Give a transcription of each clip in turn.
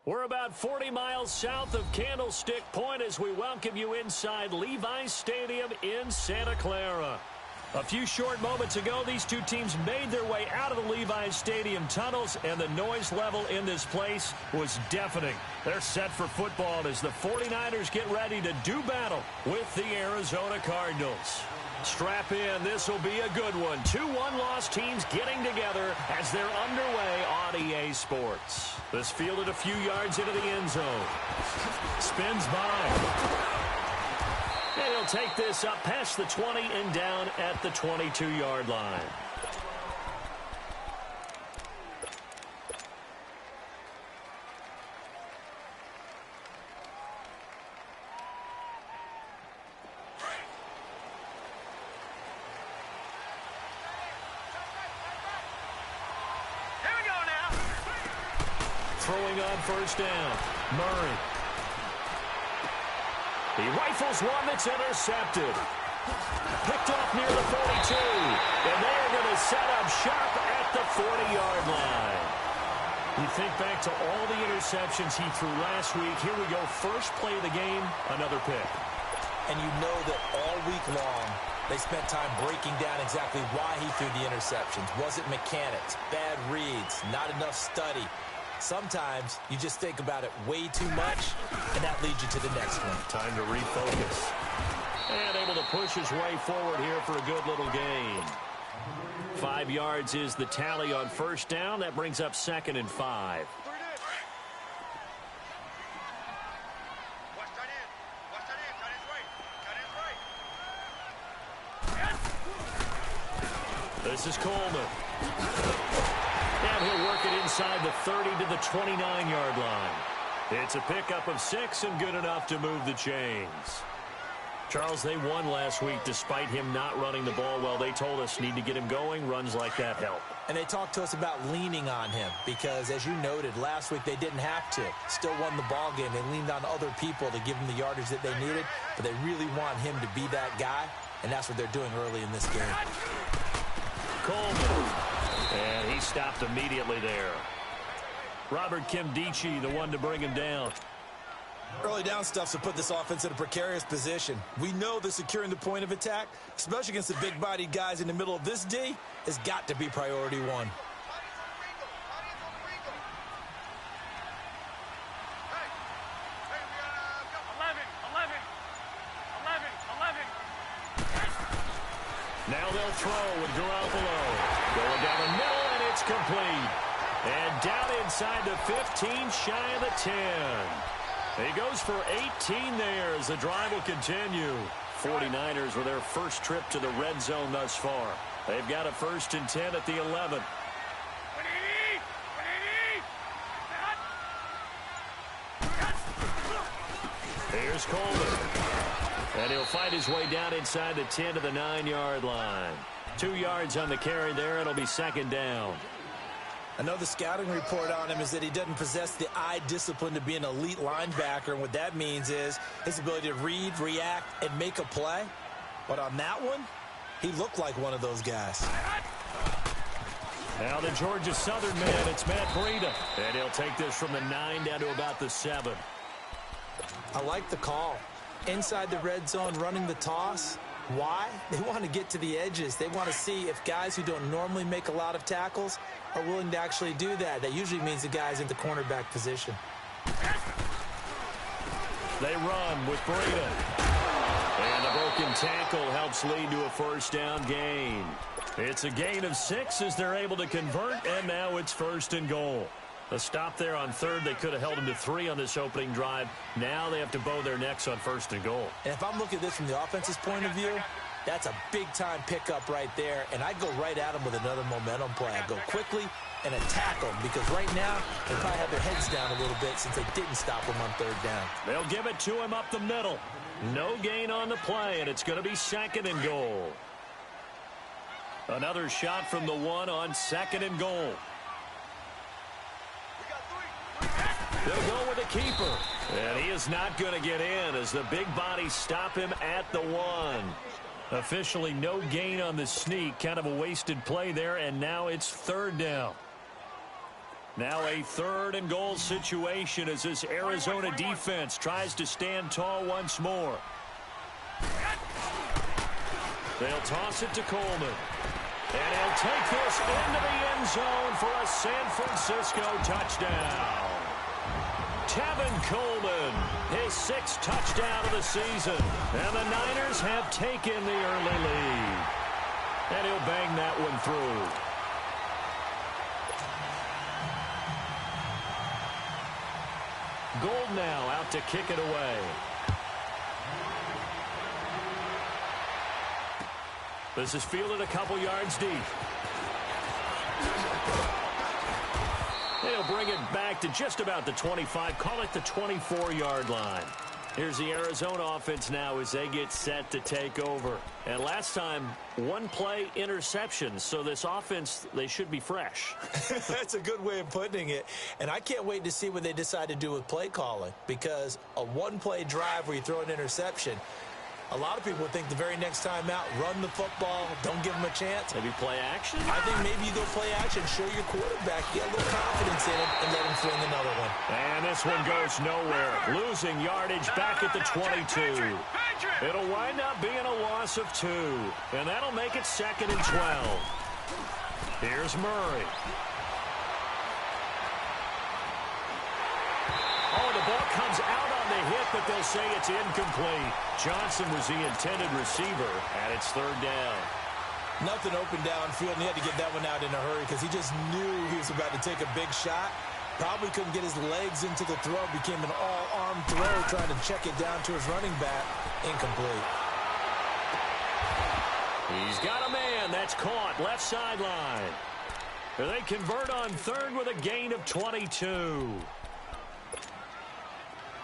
We're about 40 miles south of Candlestick Point as we welcome you inside Levi's Stadium in Santa Clara. A few short moments ago, these two teams made their way out of the Levi's Stadium tunnels, and the noise level in this place was deafening. They're set for football as the 49ers get ready to do battle with the Arizona Cardinals. Strap in, this will be a good one. Two one-loss teams getting together as they're underway on EA Sports. This fielded a few yards into the end zone. Spins by. And he'll take this up past the 20 and down at the 22-yard line. Throwing on first down, Murray. He rifles one that's intercepted. Picked off near the 42. And they are going to set up shop at the 40-yard line. You think back to all the interceptions he threw last week. Here we go. First play of the game, another pick. And you know that all week long, they spent time breaking down exactly why he threw the interceptions. Was it mechanics, bad reads, not enough study? Sometimes you just think about it way too much, and that leads you to the next one. Time to refocus. And able to push his way forward here for a good little gain. 5 yards is the tally on first down. That brings up 2nd and 5. This is Coleman. And he'll work it inside the 30 to the 29-yard line. It's a pickup of 6 and good enough to move the chains. Charles, they won last week despite him not running the ball well. They told us need to get him going. Runs like that help. And they talked to us about leaning on him because, as you noted, last week they didn't have to. Still won the ball game. They leaned on other people to give him the yardage that they needed, but they really want him to be that guy, and that's what they're doing early in this game. Coleman. And he stopped immediately there. Robert Kimdichie, the one to bring him down. Early down stuff to put this offense in a precarious position. We know that securing the point of attack, especially against the big-bodied guys in the middle of this D, has got to be priority one. Now they'll throw with Garoppolo. Going down the middle, and it's complete. And down inside the 15, shy of the 10. He goes for 18 there as the drive will continue. 49ers with their first trip to the red zone thus far. They've got a 1st and 10 at the 11. Here's Coleman. And he'll fight his way down inside the 10 to the 9-yard line. 2 yards on the carry there. It'll be 2nd down. I know the scouting report on him is that he doesn't possess the eye discipline to be an elite linebacker. And what that means is his ability to read, react, and make a play. But on that one, he looked like one of those guys. Now the Georgia Southern man, it's Matt Breida. And he'll take this from the 9 down to about the 7. I like the call. Inside the red zone, running the toss. Why? They want to get to the edges. They want to see if guys who don't normally make a lot of tackles are willing to actually do that. That usually means the guy's in the cornerback position. They run with Breida. And a broken tackle helps lead to a 1st down gain. It's a gain of 6 as they're able to convert, and now it's 1st and goal. A stop there on 3rd. They could have held him to 3 on this opening drive. Now they have to bow their necks on 1st and goal. And if I'm looking at this from the offense's point of view, that's a big-time pickup right there. And I'd go right at him with another momentum play. I'd go quickly and attack them because right now they probably have their heads down a little bit since they didn't stop him on 3rd down. They'll give it to him up the middle. No gain on the play, and it's going to be 2nd and goal. Another shot from the 1 on 2nd and goal. They'll go with the keeper. And he is not going to get in as the big bodies stop him at the 1. Officially no gain on the sneak. Kind of a wasted play there, and now it's 3rd down. Now a 3rd and goal situation as this Arizona defense tries to stand tall once more. They'll toss it to Coleman. And he'll take this into the end zone for a San Francisco touchdown. Tevin Coleman, his 6th touchdown of the season. And the Niners have taken the early lead. And he'll bang that one through. Gold now out to kick it away. This is fielded a couple yards deep. They'll bring it back to just about the 25. Call it the 24-yard line. Here's the Arizona offense now as they get set to take over. And last time, 1-play interception. So this offense, they should be fresh. That's a good way of putting it. And I can't wait to see what they decide to do with play calling. Because a 1-play drive where you throw an interception, a lot of people would think the very next time out, run the football, don't give them a chance. Maybe play action? I think maybe you go play action, show your quarterback, get a little confidence in him, and let him fling another one. And this one goes nowhere. Losing yardage back at the 22. It'll wind up being a loss of 2. And that'll make it 2nd and 12. Here's Murray. Oh, the ball comes out on the hit, but they'll say it's incomplete. Johnson was the intended receiver, and it's 3rd down. Nothing open downfield, and he had to get that one out in a hurry because he just knew he was about to take a big shot. Probably couldn't get his legs into the throw. Became an all-arm throw, trying to check it down to his running back. Incomplete. He's got a man. That's caught. Left sideline. They convert on 3rd with a gain of 22.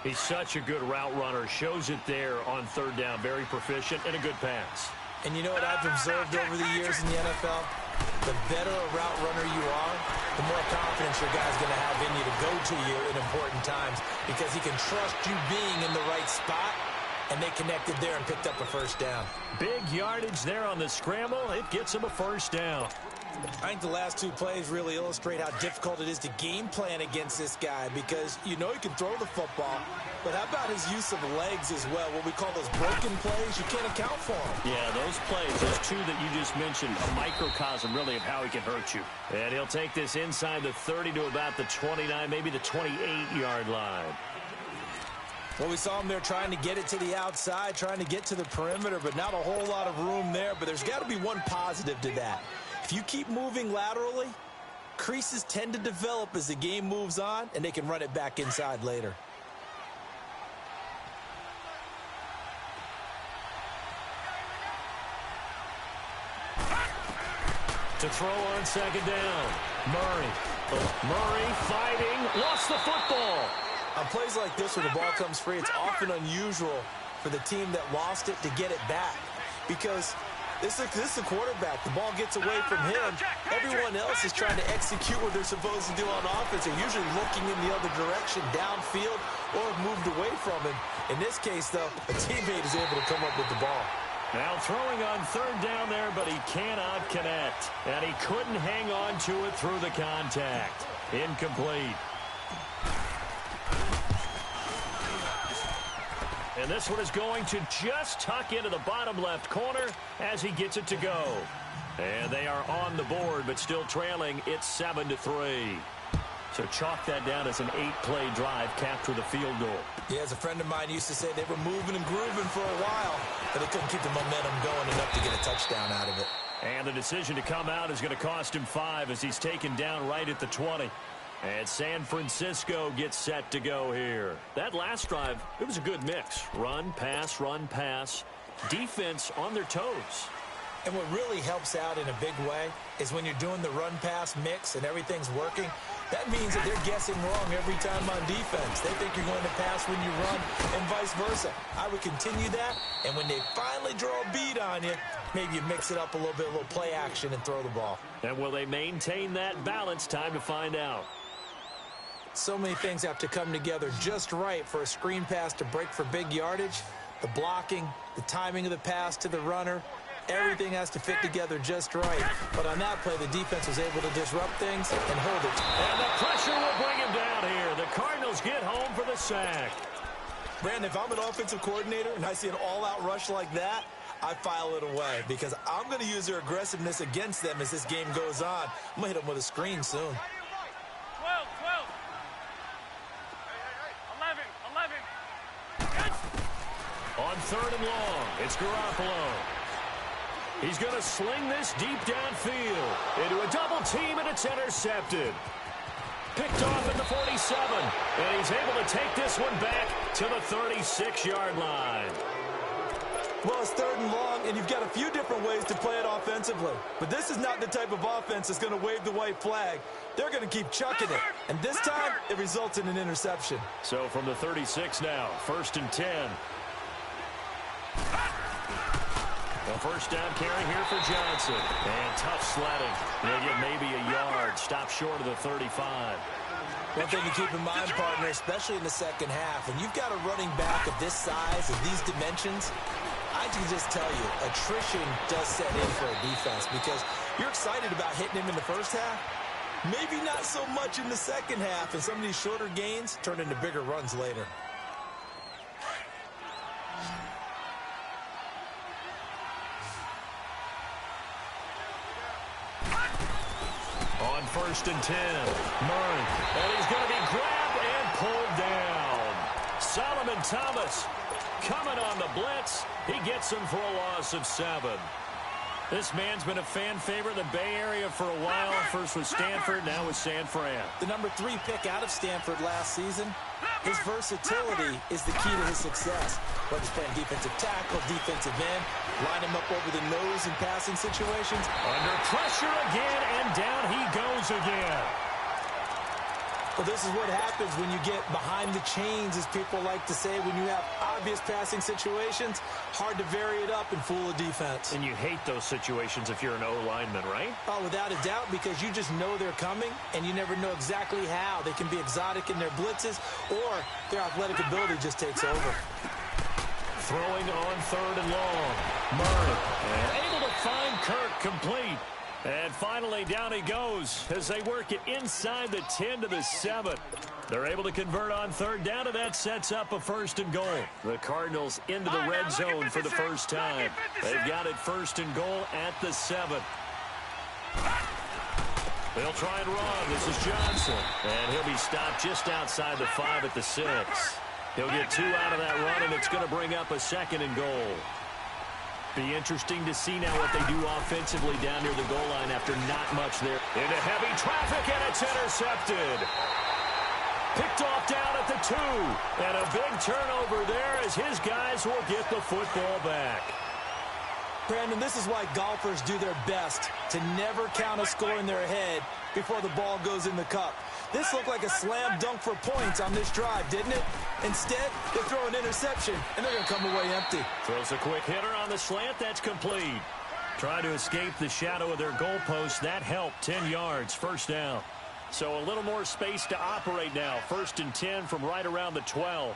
He's such a good route runner. Shows it there on 3rd down. Very proficient and a good pass. And you know what I've observed over the years in the NFL? The better a route runner you are, the more confidence your guy's going to have in you to go to you in important times because he can trust you being in the right spot, and they connected there and picked up a 1st down. Big yardage there on the scramble. It gets him a 1st down. I think the last 2 plays really illustrate how difficult it is to game plan against this guy because you know he can throw the football, but how about his use of legs as well? What we call those broken plays, you can't account for them. Yeah, those plays, those 2 that you just mentioned, a microcosm really of how he can hurt you. And he'll take this inside the 30 to about the 29, maybe the 28-yard line. Well, we saw him there trying to get it to the outside, trying to get to the perimeter, but not a whole lot of room there. But there's got to be one positive to that. If you keep moving laterally, creases tend to develop as the game moves on, and they can run it back inside later. To throw on 2nd down. Murray fighting, lost the football. On plays like this where the ball comes free, it's often unusual for the team that lost it to get it back because this is the quarterback. The ball gets away from him. Everyone else is trying to execute what they're supposed to do on offense. They're usually looking in the other direction, downfield, or have moved away from him. In this case, though, a teammate is able to come up with the ball. Now throwing on 3rd down there, but he cannot connect. And he couldn't hang on to it through the contact. Incomplete. And this one is going to just tuck into the bottom left corner as he gets it to go. And they are on the board, but still trailing. It's 7-3. So chalk that down as an 8-play drive, capture the field goal. Yeah, as a friend of mine used to say, they were moving and grooving for a while, but they couldn't keep the momentum going enough to get a touchdown out of it. And the decision to come out is going to cost him 5 as he's taken down right at the 20. And San Francisco gets set to go here. That last drive, it was a good mix. Run, pass. Defense on their toes. And what really helps out in a big way is when you're doing the run-pass mix and everything's working, that means that they're guessing wrong every time on defense. They think you're going to pass when you run and vice versa. I would continue that, and when they finally draw a bead on you, maybe you mix it up a little bit, a little play action, and throw the ball. And will they maintain that balance? Time to find out. So many things have to come together just right for a screen pass to break for big yardage. The blocking, the timing of the pass to the runner, Everything has to fit together just right. But on that play, the defense was able to disrupt things and hold it. And the pressure will bring him down here. The Cardinals get home for the sack. Brandon, if I'm an offensive coordinator and I see an all-out rush like that, I file it away because I'm going to use their aggressiveness against them as this game goes on. I'm going to hit them with a screen soon. 12, 11. On third and long, it's Garoppolo. He's going to sling this deep downfield into a double team, and it's intercepted. Picked off at the 47, and he's able to take this one back to the 36-yard line. Well, it's third and long, and you've got a few different ways to play it offensively. But this is not the type of offense that's going to wave the white flag. They're going to keep chucking it. And this time, it results in an interception. So from the 36 now, 1st and 10. A first down carry here for Johnson. And tough sledding. He'll get maybe a yard. Stop short of the 35. One thing to keep in mind, partner, especially in the second half, when you've got a running back of this size and these dimensions, I can just tell you, attrition does set in for a defense because you're excited about hitting him in the first half. Maybe not so much in the second half, and some of these shorter gains turn into bigger runs later. On 1st and 10, Murray. And he's going to be grabbed and pulled down. Solomon Thomas coming on the blitz. He gets him for a loss of 7. This man's been a fan favorite in the Bay Area for a while. First with Stanford, now with San Fran. The number 3 pick out of Stanford last season. His versatility is the key to his success. Whether he's playing defensive tackle, defensive end, line him up over the nose in passing situations. Under pressure again, and down he goes again. Well, this is what happens when you get behind the chains, as people like to say. When you have obvious passing situations, hard to vary it up and fool a defense. And you hate those situations if you're an O-lineman, right? Oh, without a doubt, because you just know they're coming, and you never know exactly how. They can be exotic in their blitzes, or their athletic ability just takes over. Throwing on 3rd and long. Murray able to find Kirk complete. And finally, down he goes as they work it inside the 10 to the 7. They're able to convert on 3rd down, and that sets up a 1st and goal. The Cardinals into the red zone for the first time. They've got it 1st and goal at the 7. They'll try and run. This is Johnson. And he'll be stopped just outside the 5 at the 6. He'll get 2 out of that run, and it's going to bring up a 2nd and goal. Be interesting to see now what they do offensively down near the goal line after not much there. Into heavy traffic, and it's intercepted. Picked off down at the 2. And a big turnover there as his guys will get the football back. Brandon, this is why golfers do their best to never count a score in their head before the ball goes in the cup. This looked like a slam dunk for points on this drive, didn't it? Instead, they throw an interception, and they're going to come away empty. Throws a quick hitter on the slant. That's complete. Trying to escape the shadow of their goalpost. That helped. 10 yards, 1st down. So a little more space to operate now. 1st and 10 from right around the 12.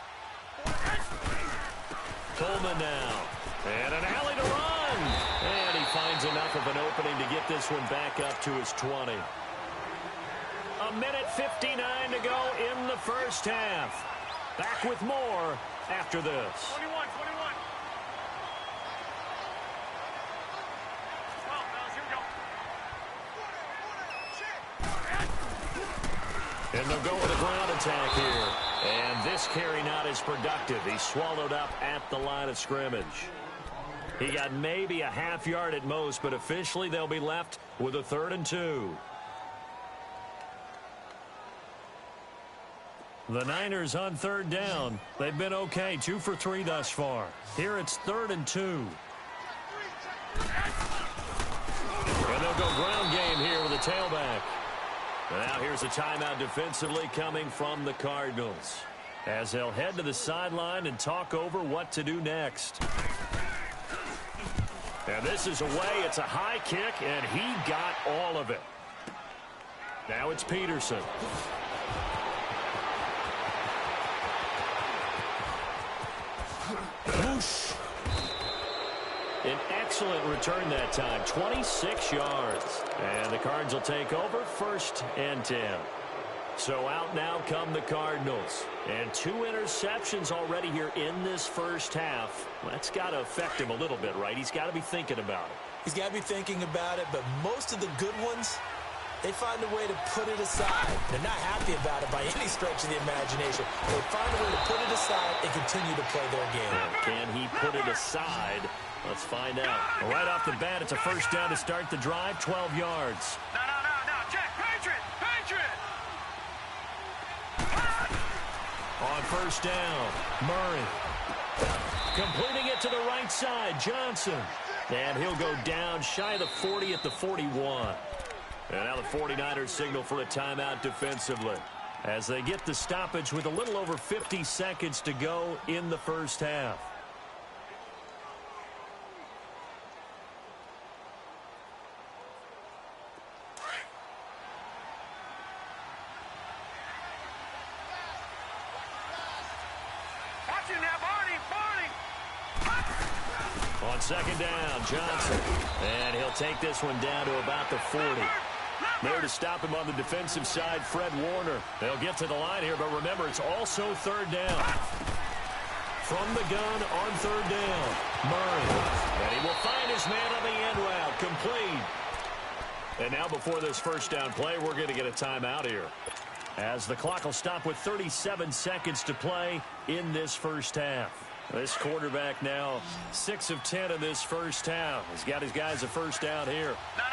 Coleman now. And an alley to run. And he finds enough of an opening to get this one back up to his 20. A minute 59 to go in the first half. Back with more after this. 21. 12, fellas, here we go. And they'll go with a ground attack here. And this carry not as productive. He's swallowed up at the line of scrimmage. He got maybe a half yard at most, but officially they'll be left with a 3rd and 2. The Niners on 3rd down. They've been okay, 2 for 3 thus far. Here it's 3rd and 2. And they'll go ground game here with a tailback. Now here's a timeout defensively coming from the Cardinals, as they'll head to the sideline and talk over what to do next. And this is away. It's a high kick, and he got all of it. Now it's Peterson. Whoosh. An Excellent return that time, 26 yards. And the Cards will take over, 1st and 10. So out now come the Cardinals. And 2 interceptions already here in this first half. That's got to affect him a little bit, right? He's got to be thinking about it. He's got to be thinking about it, but most of the good ones, they find a way to put it aside. They're not happy about it by any stretch of the imagination. They find a way to put it aside and continue to play their game. Can he put it aside? Let's find out. Right off the bat, it's a 1st down to start the drive, 12 yards. No. Check. Patriot. On 1st down, Murray. Completing it to the right side, Johnson. And he'll go down shy of the 40 at the 41. And now the 49ers signal for a timeout defensively as they get the stoppage with a little over 50 seconds to go in the first half. Watch it now, Barney. On 2nd down, Johnson. And he'll take this one down to about the 40. There to stop him on the defensive side, Fred Warner. They'll get to the line here, but remember, it's also 3rd down. From the gun on 3rd down, Murray. And he will find his man on the end route, complete. And now before this 1st down play, we're going to get a timeout here, as the clock will stop with 37 seconds to play in this first half. This quarterback now 6 of 10 in this first half. He's got his guys a 1st down here. No.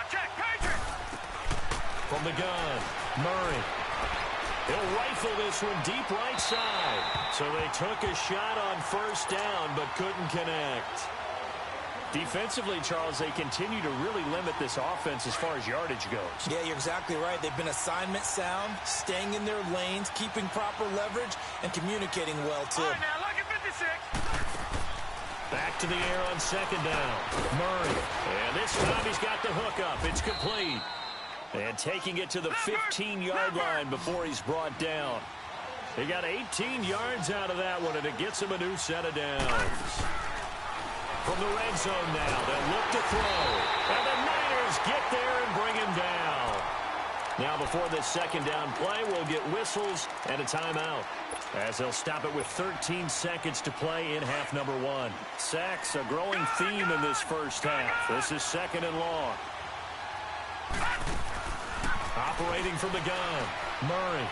Check. Patriot. From the gun, Murray. He'll rifle this one deep right side. So they took a shot on 1st down but couldn't connect. Defensively, Charles, they continue to really limit this offense as far as yardage goes. Yeah, you're exactly right. They've been assignment sound, staying in their lanes, keeping proper leverage, and communicating well, too. All right, now, look at 56. Back to the air on 2nd down. Murray. And this time he's got the hook up. It's complete. And taking it to the 15-yard line before he's brought down. He got 18 yards out of that one, and it gets him a new set of downs. From the red zone now, they'll look to throw. And the Niners get there and bring him down. Now before this 2nd down play, we'll get whistles and a timeout, as they'll stop it with 13 seconds to play in half number 1. Sacks, a growing theme in this first half. This is 2nd and long. Operating from the gun, Murray.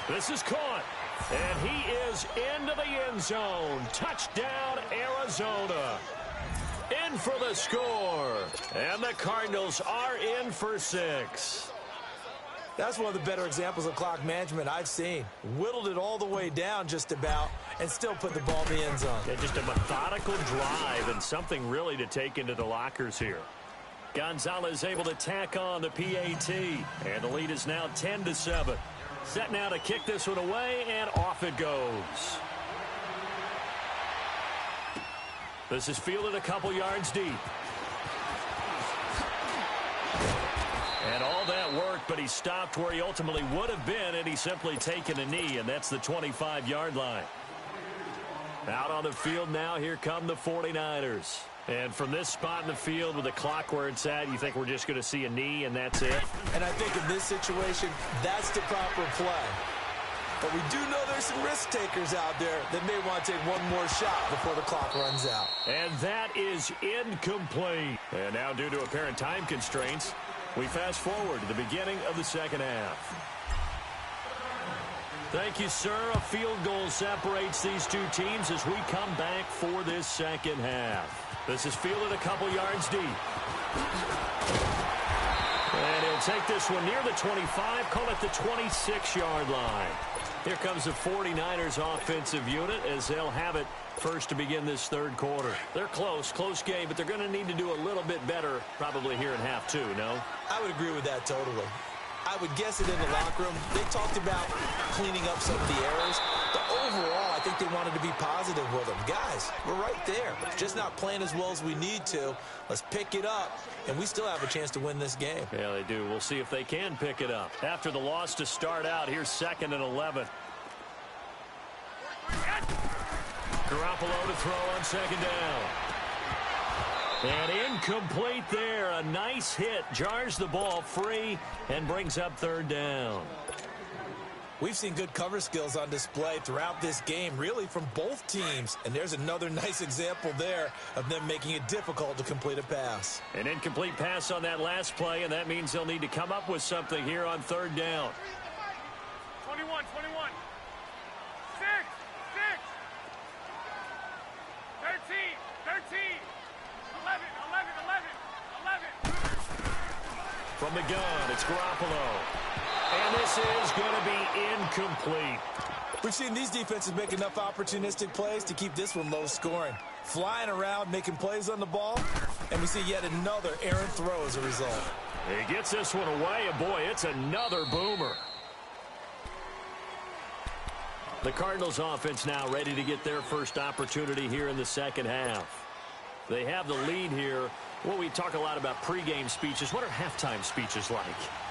This is caught. And he is into the end zone. Touchdown, Arizona. In for the score. And the Cardinals are in for 6. That's one of the better examples of clock management I've seen. Whittled it all the way down just about and still put the ball in the end zone. Yeah, just a methodical drive and something really to take into the lockers here. Gonzalez able to tack on the PAT. And the lead is now 10-7. Set now to kick this one away, and off it goes. This is fielded a couple yards deep. And all that worked, but he stopped where he ultimately would have been, and he's simply taken a knee, and that's the 25-yard line. Out on the field now, here come the 49ers. And from this spot in the field with the clock where it's at, you think we're just going to see a knee and that's it? And I think in this situation, that's the proper play. But we do know there's some risk takers out there that may want to take one more shot before the clock runs out. And that is incomplete. And now, due to apparent time constraints, we fast forward to the beginning of the second half. Thank you, sir. A field goal separates these two teams as we come back for this second half. This is fielded a couple yards deep. And he'll take this one near the 25, call it the 26-yard line. Here comes the 49ers offensive unit as they'll have it first to begin this third quarter. They're close game, but they're going to need to do a little bit better probably here in half two, no? I would agree with that totally. I would guess it in the locker room. They talked about cleaning up some of the errors. But overall, I think they wanted to be positive with them. Guys, we're right there. Just not playing as well as we need to. Let's pick it up, and we still have a chance to win this game. Yeah, they do. We'll see if they can pick it up. After the loss to start out, here's 2nd and 11. Garoppolo to throw on 2nd down. And incomplete there. A nice hit. Jars the ball free and brings up third down. We've seen good cover skills on display throughout this game, really from both teams. And there's another nice example there of them making it difficult to complete a pass. An incomplete pass on that last play, and that means they'll need to come up with something here on third down. 21, 21. 6, 6. 13, 13. 11, 11, 11, 11. From the gun, it's Garoppolo. And this is going to be incomplete. We've seen these defenses make enough opportunistic plays to keep this one low scoring. Flying around, making plays on the ball, and we see yet another errant throw as a result. He gets this one away, and boy, it's another boomer. The Cardinals offense now ready to get their first opportunity here in the second half. They have the lead here. Well, we talk a lot about pregame speeches. What are halftime speeches like?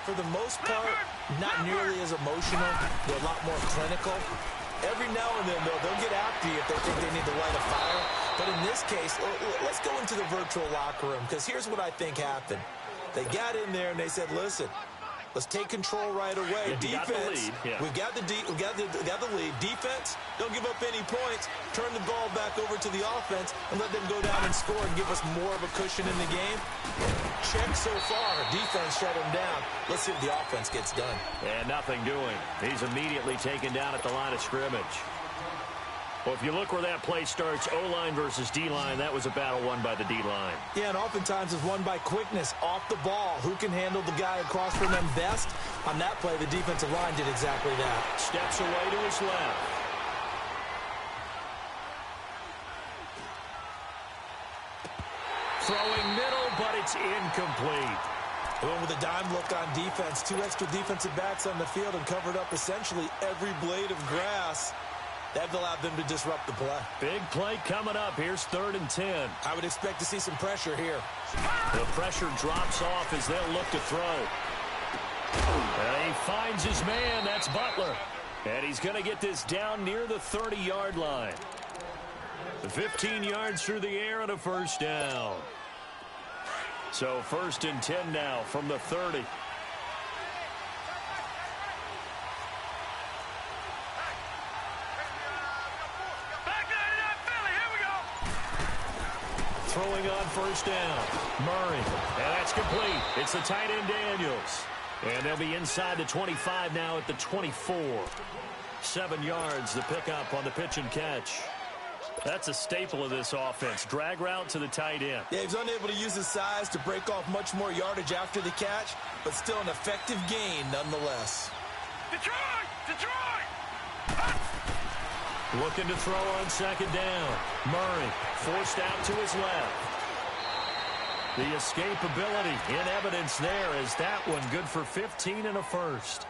For the most part, not nearly as emotional. They're a lot more clinical. Every now and then, though, they'll get after you if they think they need to light a fire. But in this case, let's go into the virtual locker room, because here's what I think happened. They got in there and they said, listen, let's take control right away. Yeah, Defense, we've got the lead. Defense, don't give up any points. Turn the ball back over to the offense and let them go down and score and give us more of a cushion in the game. Check so far. Defense shut him down. Let's see if the offense gets done. And nothing doing. He's immediately taken down at the line of scrimmage. Well, if you look where that play starts, O-line versus D-line, that was a battle won by the D-line. Yeah, and oftentimes it's won by quickness off the ball. Who can handle the guy across from them best? On that play, the defensive line did exactly that. Steps away to his left. Throwing middle, but it's incomplete. Going with a dime look on defense. 2 extra defensive backs on the field and covered up essentially every blade of grass. That allowed them to disrupt the play. Big play coming up. Here's 3rd and 10. I would expect to see some pressure here. The pressure drops off as they'll look to throw. And he finds his man. That's Butler. And he's going to get this down near the 30-yard line. 15 yards through the air and a first down. So 1st and 10 now from the 30. Throwing on first down. Murray. And that's complete. It's the tight end Daniels. And they'll be inside the 25 now at the 24. 7 yards the pickup on the pitch and catch. That's a staple of this offense. Drag route to the tight end. Yeah, he's unable to use his size to break off much more yardage after the catch, but still an effective gain nonetheless. Detroit! Detroit! Looking to throw on 2nd down. Murray forced out to his left. The escapability in evidence there as that one good for 15 and a first.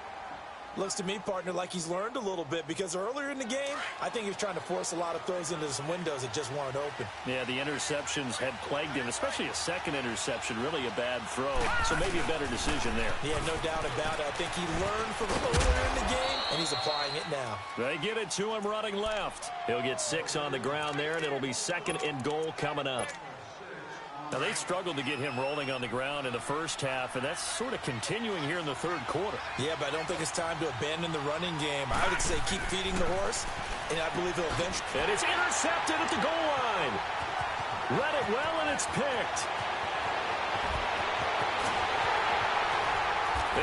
Looks to me, partner, like he's learned a little bit, because earlier in the game, I think he was trying to force a lot of throws into some windows that just weren't open. Yeah, the interceptions had plagued him, especially a second interception, really a bad throw. So maybe a better decision there. Yeah, no doubt about it. I think he learned from earlier in the game, and he's applying it now. They get it to him running left. He'll get 6 on the ground there, and it'll be 2nd and goal coming up. Now, they struggled to get him rolling on the ground in the first half, and that's sort of continuing here in the 3rd quarter. Yeah, but I don't think it's time to abandon the running game. I would say keep feeding the horse, and I believe he'll eventually... And it's intercepted at the goal line. Read it well, and it's picked.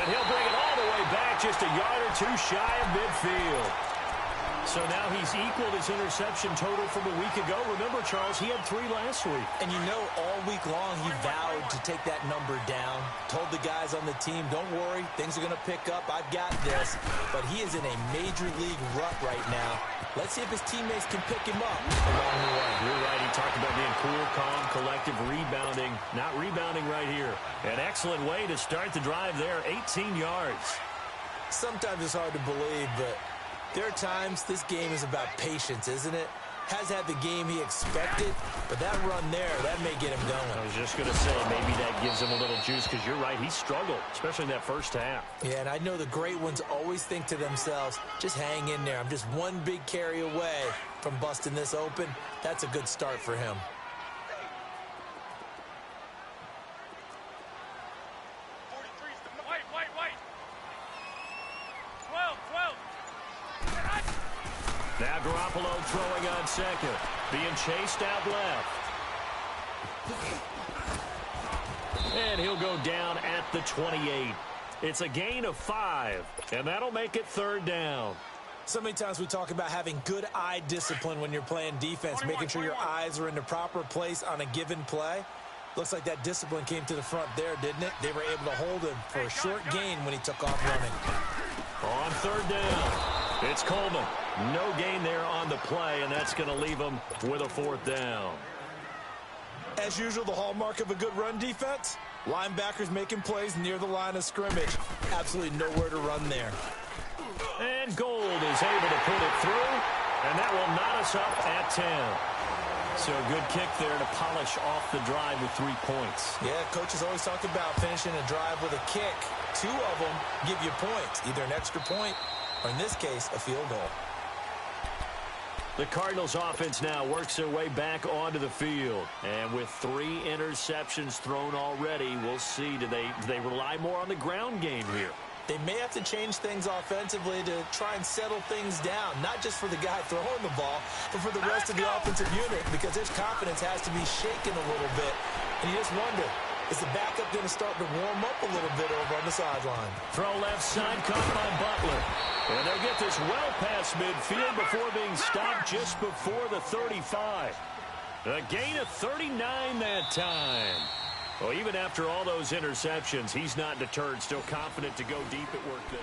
And he'll bring it all the way back, just a yard or 2 shy of midfield. So now he's equaled his interception total from a week ago. Remember, Charles, he had 3 last week. And you know, all week long he vowed to take that number down. Told the guys on the team, don't worry, things are going to pick up. I've got this. But he is in a major league rut right now. Let's see if his teammates can pick him up along the way. You're right. He talked about being cool, calm, collective, rebounding. Not rebounding right here. An excellent way to start the drive there. 18 yards. Sometimes it's hard to believe, but there are times this game is about patience, isn't it? Has had the game he expected, but that run there, that may get him going. I was just going to say, maybe that gives him a little juice, because you're right, he struggled, especially in that first half. Yeah, and I know the great ones always think to themselves, just hang in there. I'm just one big carry away from busting this open. That's a good start for him. throwing on second. Being chased out left. And he'll go down at the 28. It's a gain of 5, and that'll make it third down. So many times we talk about having good eye discipline when you're playing defense, making sure your eyes are in the proper place on a given play. Looks like that discipline came to the front there, didn't it? They were able to hold him for a short gain when he took off running. On third down, it's Coleman. No gain there on the play, and that's going to leave him with a fourth down. As usual, the hallmark of a good run defense, linebackers making plays near the line of scrimmage. Absolutely nowhere to run there. And Gold is able to put it through, and that will knot us up at 10. So a good kick there to polish off the drive with 3 points. Yeah, coaches always talk about finishing a drive with a kick. 2 of them give you points, either an extra point or, in this case, a field goal. The Cardinals offense now works their way back onto the field. And with 3 interceptions thrown already, we'll see, do they rely more on the ground game here? They may have to change things offensively to try and settle things down, not just for the guy throwing the ball, but for the rest of the offensive unit, because his confidence has to be shaken a little bit. And you just wonder, is the backup going to start to warm up a little bit over on the sideline? Throw left side, caught by Butler. And they'll get this well past midfield before being stopped just before the 35. A gain of 39 that time. Well, even after all those interceptions, he's not deterred, still confident to go deep at work there.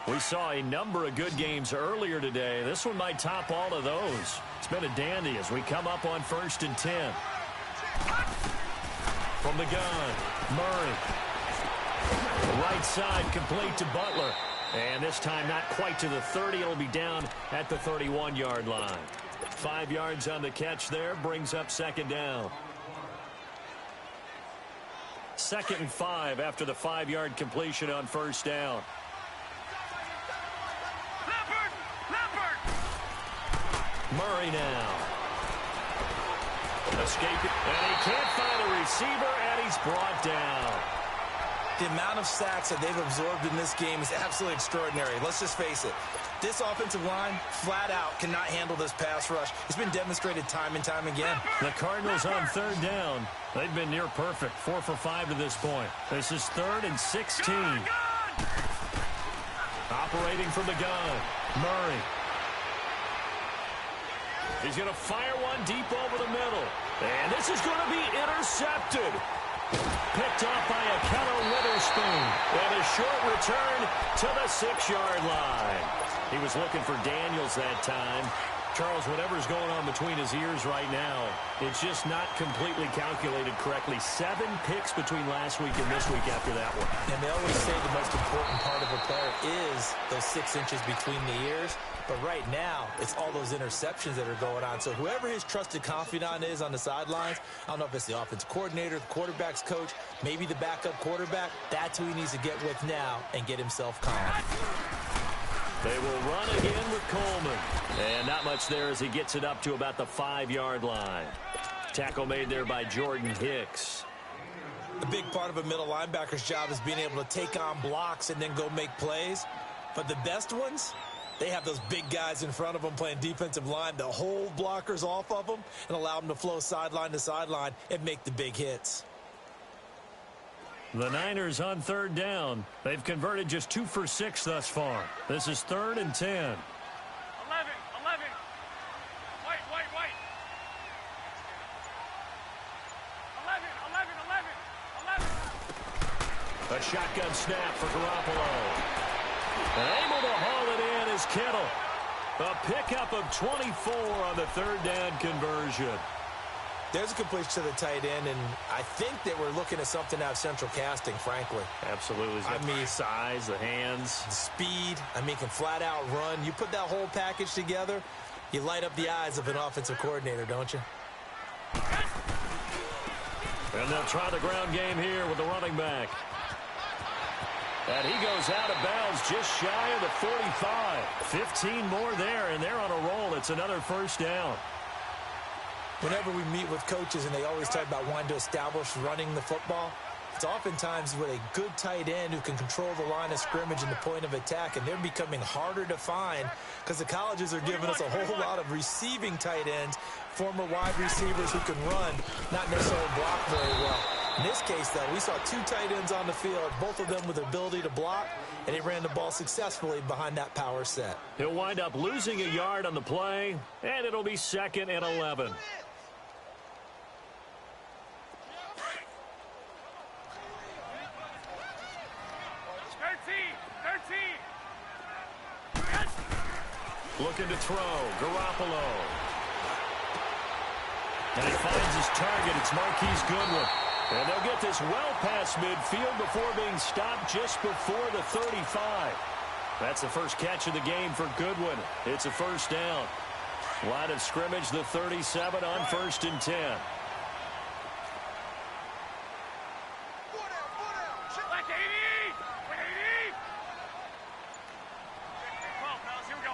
We saw a number of good games earlier today. This one might top all of those. It's been a dandy as we come up on 1st and 10. From the gun, Murray. Right side complete to Butler. And this time not quite to the 30. It'll be down at the 31-yard line. 5 yards on the catch there brings up second down. 2nd and 5 after the 5-yard completion on first down. Murray now. Escaping. And he can't find a receiver, and he's brought down. The amount of sacks that they've absorbed in this game is absolutely extraordinary. Let's just face it. This offensive line, flat out, cannot handle this pass rush. It's been demonstrated time and time again. The Cardinals on third down. They've been near perfect. 4 for 5 to this point. This is 3rd and 16. Operating from the gun. Murray. He's going to fire one deep over the middle. And this is going to be intercepted. Picked off by a Keller Witherspoon. And a short return to the 6-yard line. He was looking for Daniels that time. Charles, whatever's going on between his ears right now, it's just not completely calculated correctly. 7 picks between last week and this week after that one. And they always say the most important part of a player is those 6 inches between the ears. But right now, it's all those interceptions that are going on. So whoever his trusted confidant is on the sidelines, I don't know if it's the offensive coordinator, the quarterback's coach, maybe the backup quarterback, that's who he needs to get with now and get himself calm. They will run again with Coleman. And not much there as he gets it up to about the 5-yard line. Tackle made there by Jordan Hicks. A big part of a middle linebacker's job is being able to take on blocks and then go make plays. But the best ones, they have those big guys in front of them playing defensive line to hold blockers off of them and allow them to flow sideline to sideline and make the big hits. The Niners on third down. They've converted just 2 for 6 thus far. This is 3rd and 10. 11. Wait. 11. A shotgun snap for Garoppolo. And able to haul it in is Kittle. A pickup of 24 on the 3rd down conversion. There's a completion to the tight end, and I think that we're looking at something out of central casting, frankly. Absolutely. I mean, size, the hands. Speed. I mean, can flat out run. You put that whole package together, you light up the eyes of an offensive coordinator, don't you? And they'll try the ground game here with the running back. And he goes out of bounds just shy of the 45. 15 more there, and they're on a roll. It's another first down. Whenever we meet with coaches and they always talk about wanting to establish running the football, It's oftentimes with a good tight end who can control the line of scrimmage and the point of attack, and they're becoming harder to find because the colleges are giving us a whole lot of receiving tight ends, former wide receivers who can run, not necessarily block very well. In this case, though, we saw two tight ends on the field, both of them with the ability to block, and he ran the ball successfully behind that power set. He'll wind up losing a yard on the play, and it'll be 2nd and 11. 13. Looking to throw, Garoppolo. And he finds his target. It's Marquise Goodwin. And they'll get this well past midfield before being stopped just before the 35. That's the first catch of the game for Goodwin. It's a first down. Line of scrimmage, the 37 on 1st and 10. Like 80! 80! Well, fellas, here we go.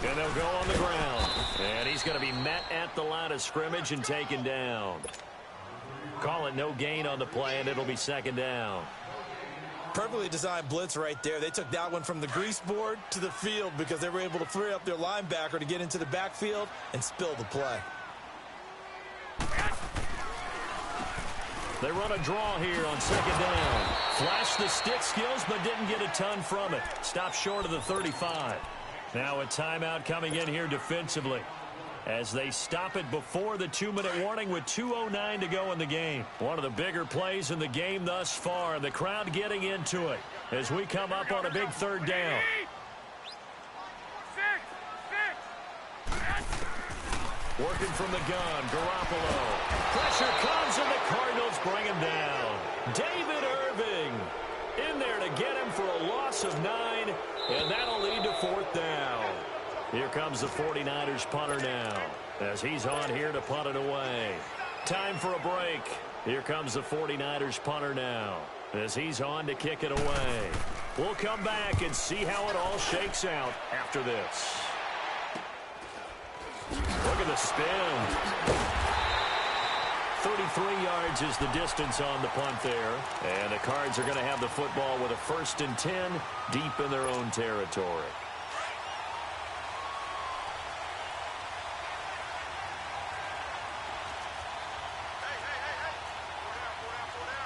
And they'll go on the ground. And he's going to be met at the line of scrimmage and taken down. Call it no gain on the play, and it'll be 2nd down. Perfectly designed blitz right there. They took that one from the grease board to the field because they were able to free up their linebacker to get into the backfield and spill the play. They run a draw here on 2nd down. Flashed the stick skills, but didn't get a ton from it. Stopped short of the 35. Now a timeout coming in here defensively as they stop it before the 2-minute warning with 2:09 to go in the game. One of the bigger plays in the game thus far. The crowd getting into it as we come up on a big 3rd down. 6. Working from the gun, Garoppolo. Pressure comes, and the Cardinals bring him down. David Irving in there to get him for a loss of 9, and that'll lead to 4th down. Here comes the 49ers punter now as he's on here to punt it away. Time for a break. Here comes the 49ers punter now as he's on to kick it away. We'll come back and see how it all shakes out after this. Look at the spin. 33 yards is the distance on the punt there. And the Cards are going to have the football with a 1st and 10 deep in their own territory.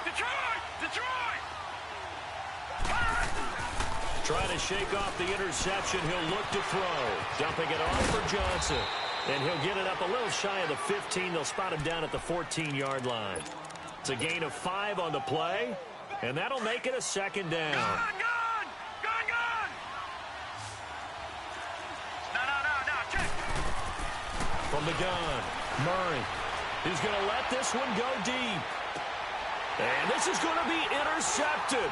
Detroit! Trying to shake off the interception. He'll look to throw. Dumping it off for Johnson. And he'll get it up a little shy of the 15. They'll spot him down at the 14-yard line. It's a gain of 5 on the play. And that'll make it a 2nd down. Gun! No, check. From the gun, Murray. He's going to let this one go deep. And this is going to be intercepted.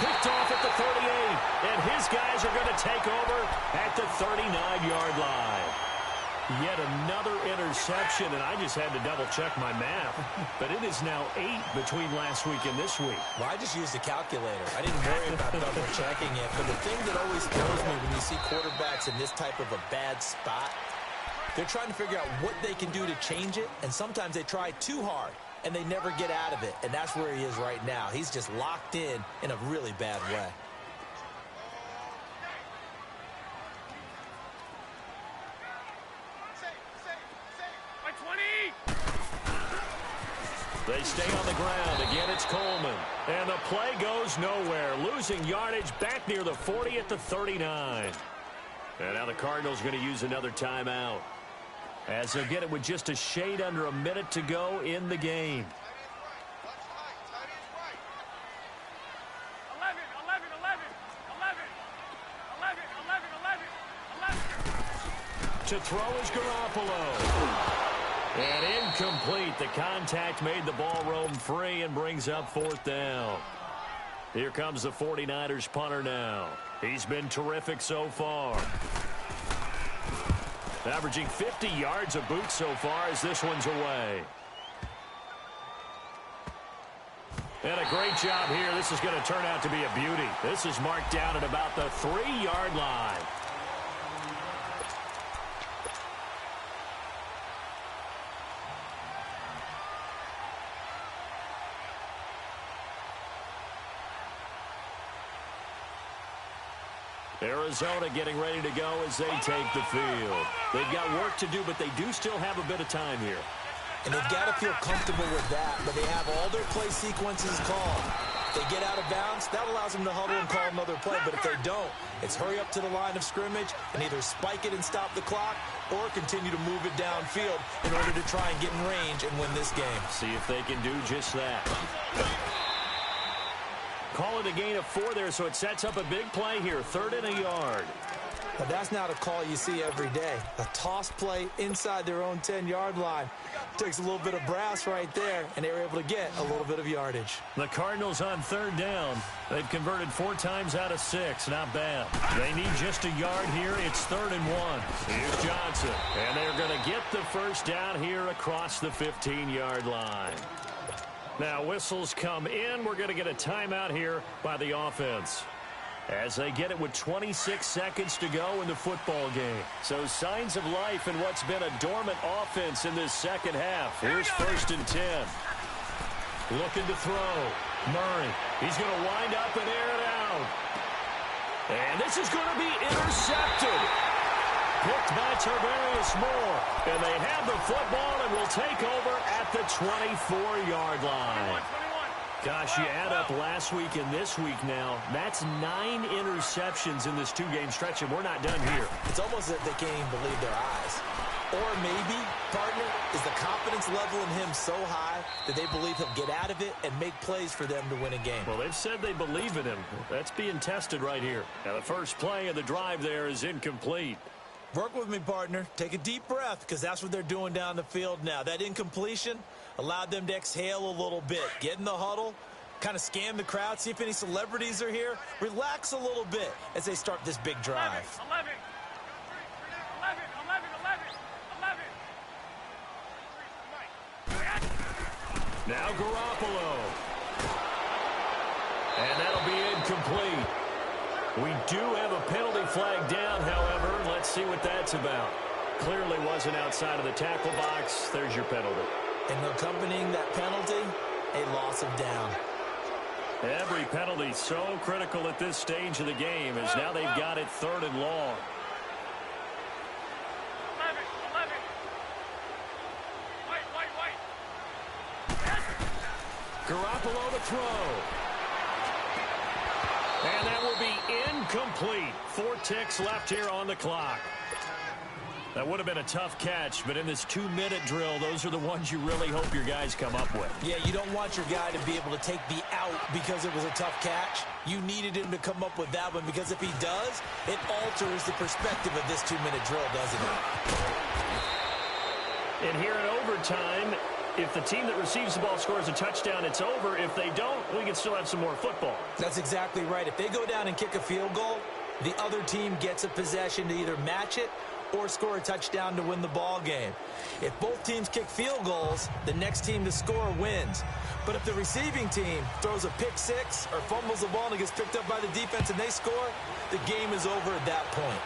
Picked off at the 38. And his guys are going to take over at the 39-yard line. Yet another interception, and I just had to double-check my math. But it is now 8 between last week and this week. Well, I just used a calculator. I didn't worry about double-checking it. But the thing that always throws me when you see quarterbacks in this type of a bad spot, they're trying to figure out what they can do to change it, and sometimes they try too hard, and they never get out of it. And that's where he is right now. He's just locked in a really bad way. They stay on the ground. Again, it's Coleman. And the play goes nowhere. Losing yardage back near the 40 at the 39. And now the Cardinals going to use another timeout, as they'll get it with just a shade under a minute to go in the game. 11. To throw is Garoppolo. And incomplete. The contact made the ball roam free and brings up 4th down. Here comes the 49ers punter now. He's been terrific so far. Averaging 50 yards a boot so far as this one's away. And a great job here. This is going to turn out to be a beauty. This is marked down at about the 3-yard line. Arizona getting ready to go as they take the field. They've got work to do, but they do still have a bit of time here. And they've got to feel comfortable with that, but they have all their play sequences called. If they get out of bounds, that allows them to huddle and call another play, but if they don't, it's hurry up to the line of scrimmage and either spike it and stop the clock or continue to move it downfield in order to try and get in range and win this game. See if they can do just that. Call it a gain of 4 there, so it sets up a big play here, 3rd and a yard. Now, that's not a call you see every day. A toss play inside their own 10-yard line. Takes a little bit of brass right there, and they were able to get a little bit of yardage. The Cardinals on 3rd down. They've converted 4 times out of 6. Not bad. They need just a yard here. It's 3rd and 1. Here's Johnson. And they're going to get the first down here across the 15-yard line. Now, whistles come in. We're going to get a timeout here by the offense, as they get it with 26 seconds to go in the football game. So signs of life in what's been a dormant offense in this second half. Here's 1st and 10. Looking to throw. Murray. He's going to wind up and air it out. And this is going to be intercepted. Picked by Tarvarius Moore. And they have the football and will take over at the 24-yard line. Gosh, you add up last week and this week now, that's 9 interceptions in this 2-game stretch, and we're not done here. It's almost as if they can't even believe their eyes. Or maybe, partner, is the confidence level in him so high that they believe he'll get out of it and make plays for them to win a game. Well, they've said they believe in him. That's being tested right here. Now, the first play of the drive there is incomplete. Work with me, partner. Take a deep breath, because that's what they're doing down the field now. That incompletion allowed them to exhale a little bit. Get in the huddle, kind of scan the crowd, see if any celebrities are here. Relax a little bit as they start this big drive. 11. Now Garoppolo. And that'll be incomplete. We do have a penalty flag down, however. Let's see what that's about. Clearly wasn't outside of the tackle box. There's your penalty. And accompanying that penalty, a loss of down. Every penalty so critical at this stage of the game, as now they've got it 3rd and long. 11. Garoppolo to throw. And that will be incomplete. 4 ticks left here on the clock. That would have been a tough catch, but in this 2-minute drill, those are the ones you really hope your guys come up with. Yeah, you don't want your guy to be able to take the out because it was a tough catch. You needed him to come up with that one, because if he does, it alters the perspective of this 2-minute drill, doesn't it? And here in overtime, if the team that receives the ball scores a touchdown, it's over. If they don't, we can still have some more football. That's exactly right. If they go down and kick a field goal, the other team gets a possession to either match it or score a touchdown to win the ball game. If both teams kick field goals, the next team to score wins. But if the receiving team throws a pick six or fumbles the ball and it gets picked up by the defense and they score, the game is over at that point.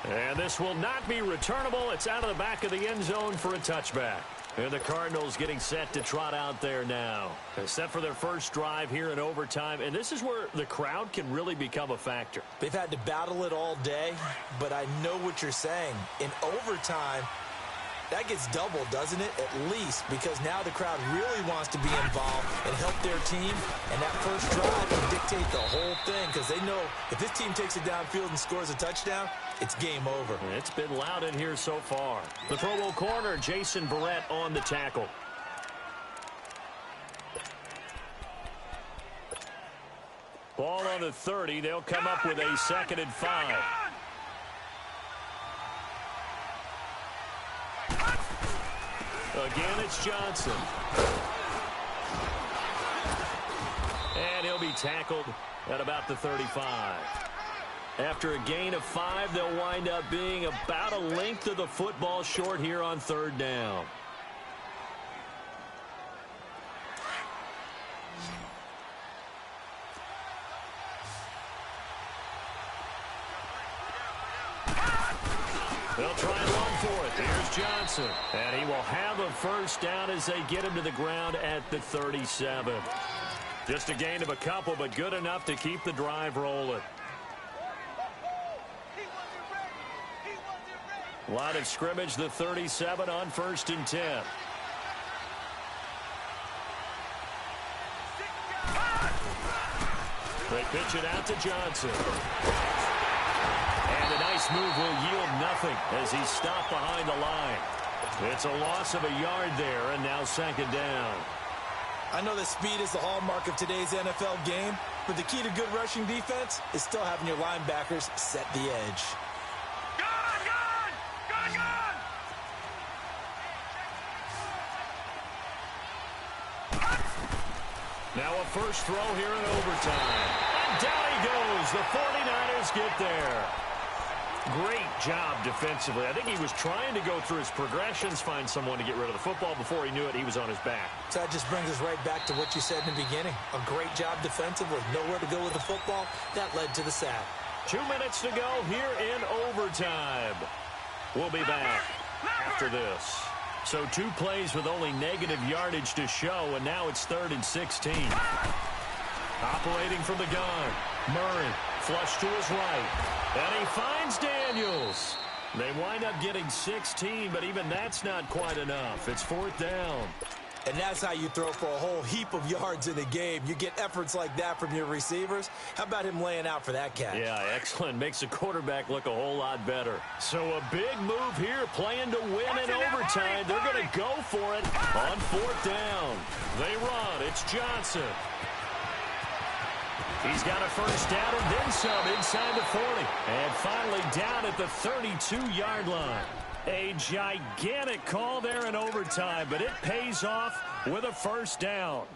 And this will not be returnable. It's out of the back of the end zone for a touchback. And the Cardinals getting set to trot out there now. They're set for their first drive here in overtime. And this is where the crowd can really become a factor. They've had to battle it all day, but I know what you're saying. In overtime, that gets doubled, doesn't it? At least, because now the crowd really wants to be involved and help their team. And that first drive will dictate the whole thing, because they know if this team takes it downfield and scores a touchdown, it's game over. It's been loud in here so far. The Pro Bowl corner, Jason Barrett, on the tackle. Ball on the 30. They'll come up with a 2nd and 5. Again, it's Johnson. And he'll be tackled at about the 35. After a gain of 5, they'll wind up being about a length of the football short here on 3rd down. They'll try and run for it. Here's Johnson. And he will have a first down as they get him to the ground at the 37. Just a gain of a couple, but good enough to keep the drive rolling. Line of scrimmage, the 37 on 1st and 10. They pitch it out to Johnson. And a nice move will yield nothing as he's stopped behind the line. It's a loss of a yard there, and now 2nd down. I know that speed is the hallmark of today's NFL game, but the key to good rushing defense is still having your linebackers set the edge. Now a first throw here in overtime. And down he goes. The 49ers get there. Great job defensively. I think he was trying to go through his progressions, find someone to get rid of the football. Before he knew it, he was on his back. So that just brings us right back to what you said in the beginning. A great job defensively. Nowhere to go with the football. That led to the sack. 2 minutes to go here in overtime. We'll be back after this. So 2 plays with only negative yardage to show, and now it's 3rd and 16. Operating from the gun. Murray, flush to his right. And he finds Daniels. They wind up getting 16, but even that's not quite enough. It's 4th down. And that's how you throw for a whole heap of yards in the game. You get efforts like that from your receivers. How about him laying out for that catch? Yeah, excellent. Makes the quarterback look a whole lot better. So a big move here, playing to win in overtime. They're going to go for it on 4th down. They run. It's Johnson. He's got a first down and then some inside the 40. And finally down at the 32-yard line. A gigantic call there in overtime, but it pays off with a first down.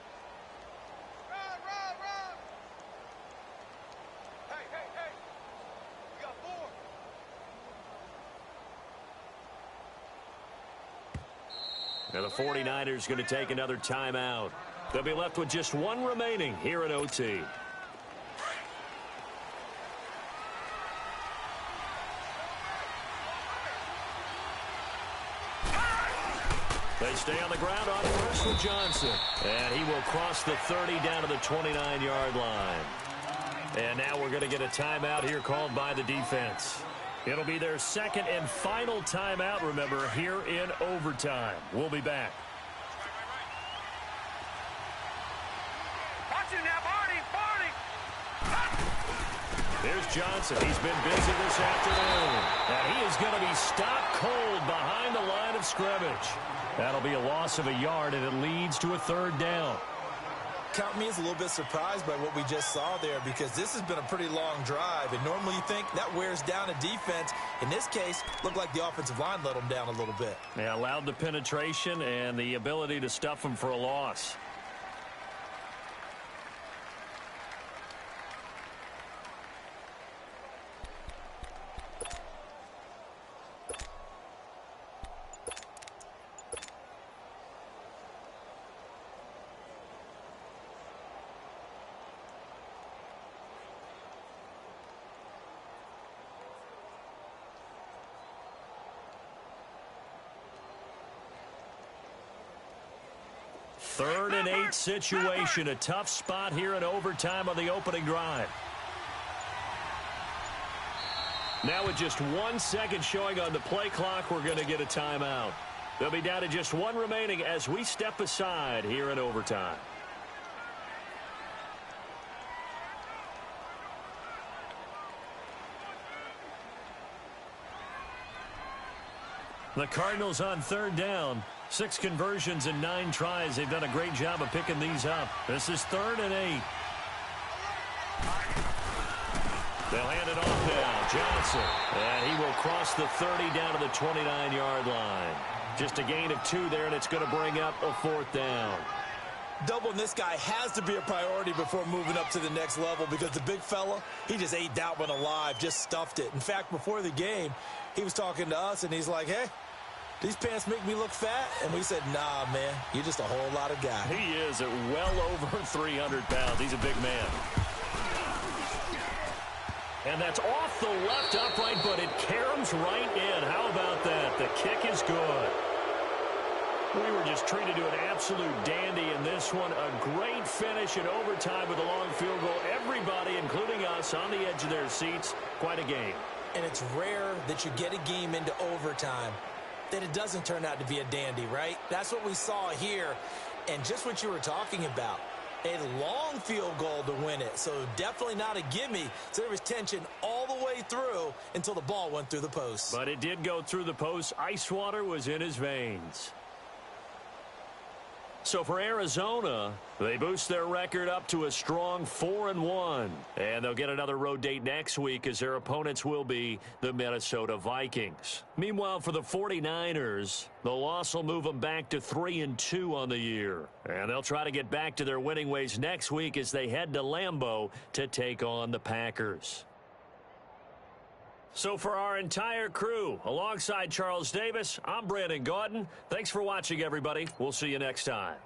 Now the 49ers going to take another timeout. They'll be left with just 1 remaining here in OT. They stay on the ground on first with Johnson. And he will cross the 30 down to the 29-yard line. And now we're going to get a timeout here called by the defense. It'll be their 2nd and final timeout, remember, here in overtime. We'll be back. Here's Johnson. He's been busy this afternoon. And he is going to be stopped cold behind the line of scrimmage. That'll be a loss of a yard, and it leads to a 3rd down. Count me as a little bit surprised by what we just saw there, because this has been a pretty long drive, and normally you think that wears down a defense. In this case, looked like the offensive line let them down a little bit. They allowed the penetration and the ability to stuff them for a loss. Third and 8 situation. A tough spot here in overtime on the opening drive. Now with just 1 second showing on the play clock, we're going to get a timeout. They'll be down to just 1 remaining as we step aside here in overtime. The Cardinals on 3rd down. 6 conversions and 9 tries. They've done a great job of picking these up. This is 3rd and 8. They'll hand it off now. Johnson. And he will cross the 30 down to the 29-yard line. Just a gain of 2 there, and it's going to bring up a 4th down. Doubling this guy has to be a priority before moving up to the next level, because the big fella, he just ate that one alive, just stuffed it. In fact, before the game, he was talking to us, and he's like, hey, these pants make me look fat? And we said, nah, man, you're just a whole lot of guy. He is at well over 300 pounds. He's a big man. And that's off the left upright, but it caroms right in. How about that? The kick is good. We were just treated to an absolute dandy in this one. A great finish in overtime with a long field goal. Everybody, including us, on the edge of their seats. Quite a game. And it's rare that you get a game into overtime that it doesn't turn out to be a dandy, right? That's what we saw here. And just what you were talking about. A long field goal to win it, so definitely not a gimme. So there was tension all the way through until the ball went through the post. But it did go through the post. Ice water was in his veins. So for Arizona, they boost their record up to a strong 4-1. And they'll get another road date next week as their opponents will be the Minnesota Vikings. Meanwhile, for the 49ers, the loss will move them back to 3-2 on the year. And they'll try to get back to their winning ways next week as they head to Lambeau to take on the Packers. So for our entire crew, alongside Charles Davis, I'm Brandon Gaudin. Thanks for watching, everybody. We'll see you next time.